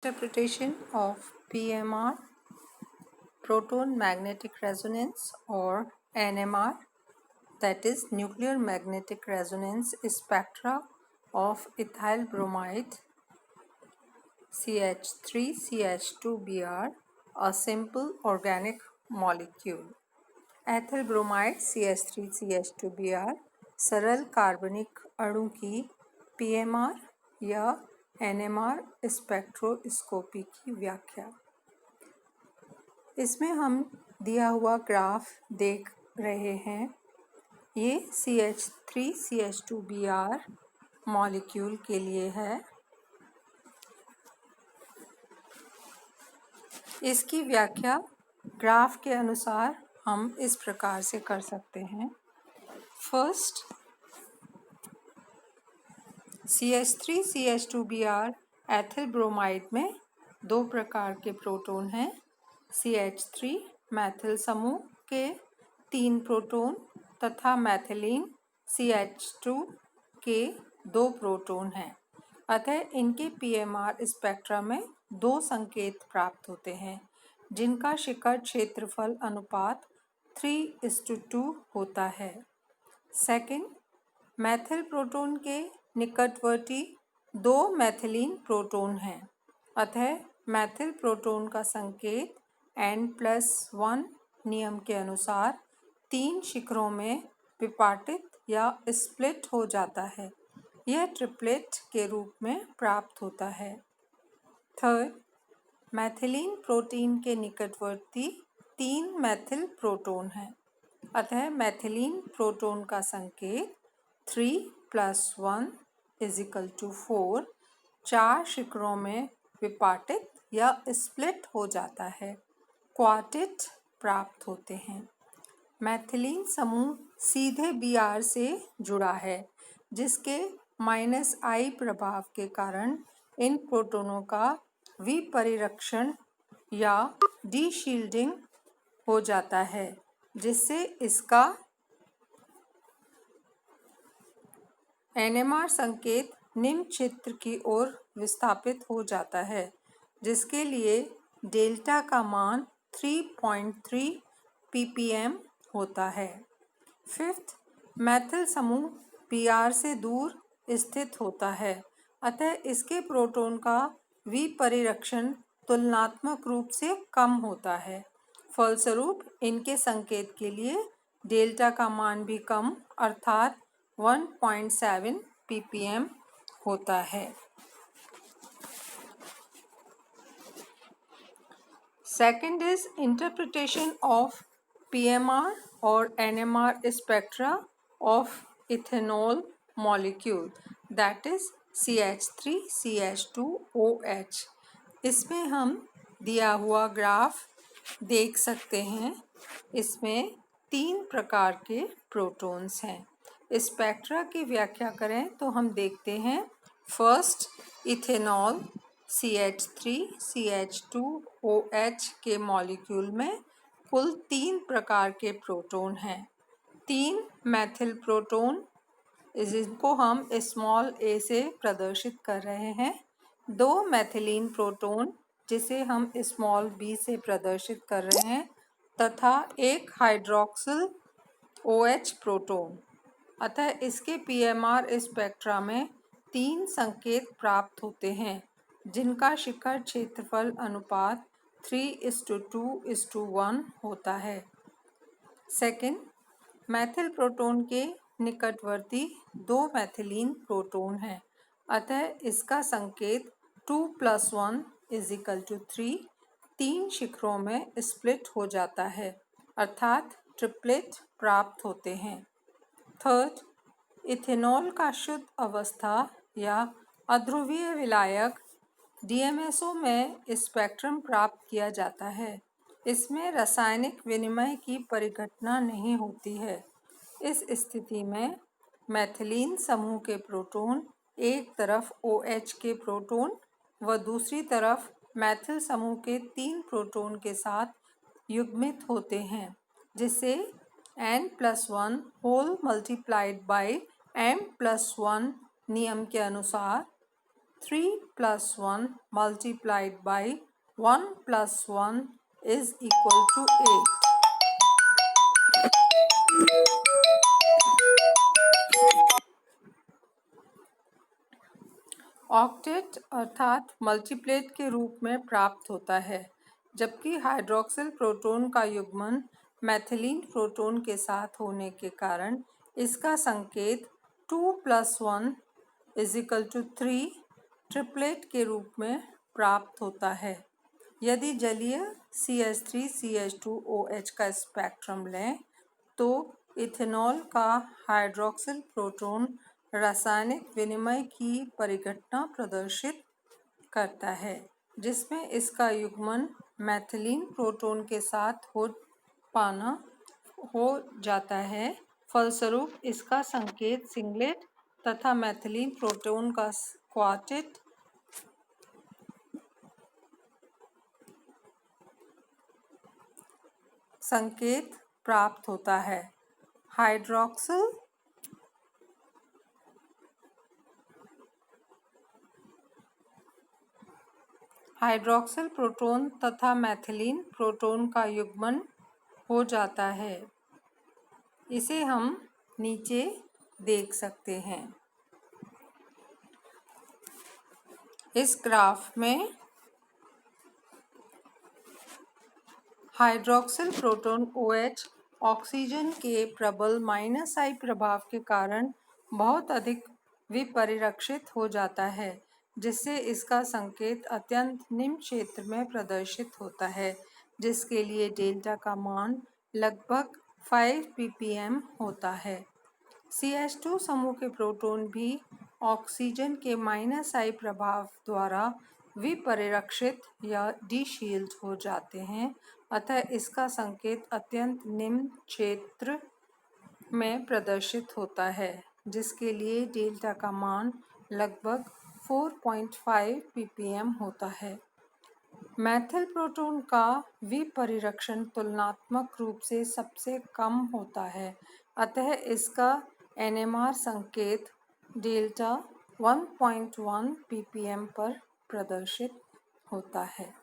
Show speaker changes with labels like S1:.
S1: Interpretation of PMR, proton magnetic resonance, or NMR, that is nuclear magnetic resonance spectra of ethyl bromide CH3CH2Br, a simple organic molecule. Ethyl bromide CH3CH2Br सरल कार्बनिक अणु की PMR या NMR spectroscopy की व्याख्या। इसमें हम दिया हुआ ग्राफ देख रहे हैं। ये CH3CH2Br मॉलिक्यूल के लिए है। इसकी व्याख्या ग्राफ के अनुसार हम इस प्रकार से कर सकते हैं। फर्स्ट, CH3CH2Br एथिल ब्रोमाइड में दो प्रकार के प्रोटॉन हैं। CH3 मैथिल समूह के 3 प्रोटॉन तथा मैथिलीन CH2 के 2 प्रोटॉन हैं। अतः इनके PMR स्पेक्ट्रा में 2 संकेत प्राप्त होते हैं, जिनका शिखर क्षेत्रफल अनुपात 3:2 होता है। सेकंड, मैथिल प्रोटॉन के निकटवर्ती 2 मैथिलीन प्रोटॉन हैं। अतः मैथिल प्रोटॉन का संकेत N+1 नियम के अनुसार 3 शिखरों में विपाटित या स्प्लिट हो जाता है। यह ट्रिपलेट के रूप में प्राप्त होता है। थर्ड, मैथिलीन प्रोटीन के निकटवर्ती 3 मैथिल प्रोटॉन हैं। अतः मैथिलीन प्रोटॉन का संकेत 3+1 = 4 4 शिखरों में विपाटित या स्प्लिट हो जाता है। क्वार्टेट प्राप्त होते हैं। मैथिलीन समूह सीधे Br से जुड़ा है, जिसके -I प्रभाव के कारण इन प्रोटॉनों का विपरिरक्षण या डीशील्डिंग हो जाता है, जिससे इसका NMR संकेत निम्न क्षेत्र की ओर विस्थापित हो जाता है, जिसके लिए डेल्टा का मान 3.3 ppm होता है। फिफ्थ, मैथिल समूह Br से दूर स्थित होता है, अतः इसके प्रोटॉन का विपरिरक्षण तुलनात्मक रूप से कम होता है। फलस्वरूप इनके संकेत के लिए डेल्टा का मान भी कम अर्थात 1.7 ppm होता है। Second is interpretation of PMR or NMR spectra of ethanol molecule, that is CH3CH2OH। इसमें हम दिया हुआ ग्राफ देख सकते हैं। इसमें 3 प्रकार के प्रोटॉन्स हैं। स्पेक्ट्रा की व्याख्या करें तो हम देखते हैं। फर्स्ट, इथेनॉल CH3CH2OH के मॉलिक्यूल में कुल 3 प्रकार के प्रोटॉन हैं। 3 मैथिल प्रोटॉन, जिनको हम स्मॉल a से प्रदर्शित कर रहे हैं। 2 मैथिलीन प्रोटॉन, जिसे हम स्मॉल b से प्रदर्शित कर रहे हैं, तथा एक हाइड्रोक्सिल OH प्रोटॉन। अतः इसके PMR स्पेक्ट्रा में 3 संकेत प्राप्त होते हैं, जिनका शिखर क्षेत्रफल अनुपात 3:2:1 होता है। सेकंड, मैथिल प्रोटॉन के निकटवर्ती 2 मैथिलीन प्रोटॉन हैं, अतः इसका संकेत 2+1 = 3 3 शिखरों में स्प्लिट हो जाता है, अर्थात ट्रिपलेट प्राप्त होते हैं। थर्ड, इथेनॉल का शुद्ध अवस्था या अध्रुवीय विलायक DMSO में स्पेक्ट्रम प्राप्त किया जाता है। इसमें रासायनिक विनिमय की परिघटना नहीं होती है। इस स्थिति में मैथिलीन समूह के प्रोटॉन एक तरफ OH के प्रोटॉन व दूसरी तरफ मैथिल समूह के 3 प्रोटॉन के साथ युग्मित होते हैं, जिसे N+1 whole multiplied by M+1 नियम के अनुसार 3 plus 1 multiplied by 1 plus 1 is equal to 8. Octet अर्थात मल्टीप्लेट के रूप में प्राप्त होता है, जबकि हाइड्रॉक्सिल प्रोटॉन का युग्मन मैथिलीन प्रोटॉन के साथ होने के कारण इसका संकेत 2 plus 1 is equal to 3 triplet के रूप में प्राप्त होता है। यदि जलीय CH3CH2OH का स्पेक्ट्रम लें तो इथेनॉल का हाइड्रॉक्सिल प्रोटॉन रासायनिक विनिमय की परिघटना प्रदर्शित करता है, जिसमें इसका युग्मन मैथिलीन प्रोटॉन के साथ हो जाता है। फलस्वरूप इसका संकेत सिंगलेट तथा मैथिलीन प्रोटॉन का क्वार्टेट संकेत प्राप्त होता है। हाइड्रॉक्सिल प्रोटॉन तथा मैथिलीन प्रोटॉन का युग्मन हो जाता है। इसे हम नीचे देख सकते हैं। इस ग्राफ में हाइड्रॉक्सिल प्रोटॉन OH ऑक्सीजन के प्रबल -I प्रभाव के कारण बहुत अधिक विपरिरक्षित हो जाता है, जिससे इसका संकेत अत्यंत निम्न क्षेत्र में प्रदर्शित होता है, जिसके लिए डेल्टा का मान लगभग 5 ppm होता है। CH2 समूह के प्रोटॉन भी ऑक्सीजन के -I प्रभाव द्वारा विपरिरक्षित या डीशील्ड हो जाते हैं, अतः इसका संकेत अत्यंत निम्न क्षेत्र में प्रदर्शित होता है, जिसके लिए डेल्टा का मान लगभग 4.5 ppm होता है। मैथिल प्रोटॉन का विपरिरक्षण तुलनात्मक रूप से सबसे कम होता है, अतः इसका NMR संकेत डेल्टा 1.1 ppm पर प्रदर्शित होता है।